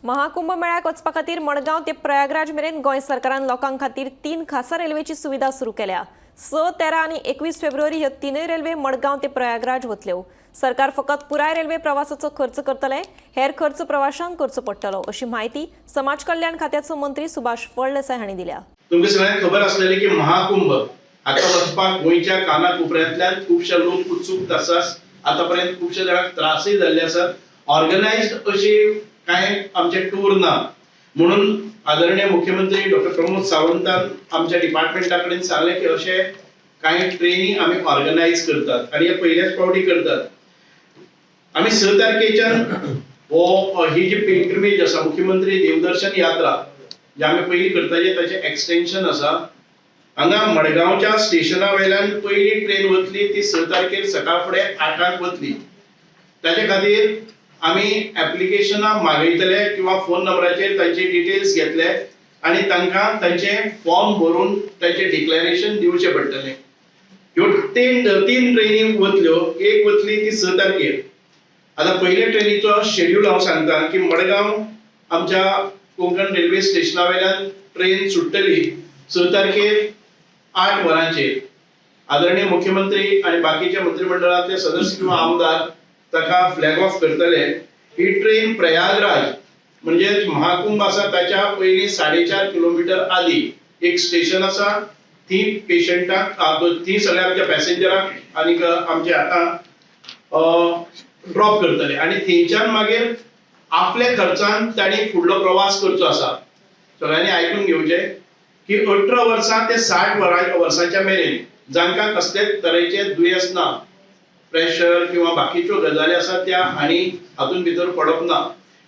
महाकुंभ मेळ्याक वचपा खातीर मडगांव ते प्रयागराज मेरेन गोंय सरकारान लोकांक खातीर 3 खासा रेल्वेची सुविधा सुरू केल्या। 6, 13 आनी 21 फेब्रुवारी ह्यो तीनय रेल्वे मडगांव ते प्रयागराज वतल्यो। सरकार फकत पुराय रेल्वे प्रवासाचो खर्च करतले, हेर खर्च प्रवाशांक करचो पडटलो, अशी माहिती समाज कल्याण खात्याचो मंत्री सुभाष फळदेसाय हांणी दिल्या। तुमकां सगळ्यांक खबर आसलेली की महाकुंभ आता वचपाक गोंयच्या कानाकोपऱ्यांतल्यान खुबशे लोक उत्सुक आसात। आतापर्यंत खुबशे जाणांक त्रासय जाल्ले आसात। ऑर्गनायज्ड अशी कांय आमचे टूर ना म्हणून आदरणीय मुख्यमंत्री डॉक्टर प्रमोद सावंतान आमच्या डिपार्टमेंटा कडेन सांगले की अशे कांय ट्रेनी आमी ऑर्गनायज करतात आनी हे पयल्याच फावटी करतात। आमी 6 तारखेच्यान ही जी पिलग्रिमेज आसा मुख्यमंत्री देवदर्शन यात्रा जे आमी पयली करताचे ताचे एक्सटेंशन आसा। हांगा मडगांवच्या स्टेशना वयल्यान पयली ट्रेन वतली ती 6 तारखेर सकाळ फुडें 8 वतली। ताचे खातीर आमी ऍप्लिकेशनां मागयतले किंवा फोन नंबराचेर तांचे डिटेल्स घेतले आनी तांकां तांचे फॉर्म भरून तांचे डिक्लेरेशन दिवचे पडटले। ह्यो तीन ट्रेनी वतल्यो, एक वतली ती 6 तारखेर। आता पयले ट्रेनीचो शेड्यूल हांव सांगता की मडगांव आमच्या कोंकण रेल्वे स्टेशना वयल्यान ट्रेन सुट्टली 6 तारखेर 8 वरांचेर। आदरणीय मुख्यमंत्री आणि बाकीच्या मंत्रिमंडळातले सदस्य किंवा आमदार ताका फ्लॅग ऑफ करतले। ही ट्रेन प्रयागराज म्हणजे महाकुंभ आसा ताच्या पयली 4.5 किलोमीटर आदी एक स्टेशन आसा। ती पेशंटांक ती सगळ्या आमच्या पॅसेंजरांक आनी आमचे आता ड्रॉप करतले आनी थंयच्यान मागीर आपल्या खर्चान ताणी फुडलो प्रवास करचो आसा। सगळ्यांनी आयकून घेवचे की 18 वर्सां ते 60 वर्सांच्या मेरेन जांकां कसलेच तरेचे दुयेंस ना, प्रेशर किंवा बाकीच्यो गजाली आसा त्या हांणी हातून भितर पडप ना,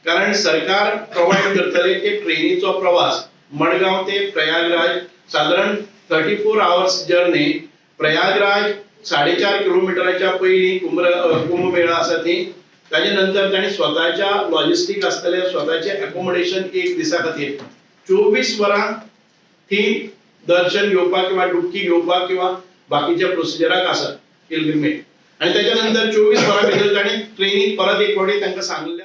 कारण सरकार प्रोवाइड करतले की ट्रेनीचो प्रवास मडगांव ते प्रयागराज साधारण 34 आवर्स जर्नी। प्रयागराज 4.5 किलोमीटराच्या पयली कुंभ मेळा आसा ती ताजे नंतर ताणी स्वताच्या लॉजिस्टिक आसतले, स्वताचे अकोमोडेशन एक दिसा खातीर 24 वरां थी दर्शन घेवपाक किंवा डुबकी घेवपाक किंवा बाकीच्या प्रोसिजराक आसा पिलग्रिमेज। आणि त्याच्यानंतर 24 वरां भितर ताणी ट्रेनीत परत एक फावटी तांकां सांगलें।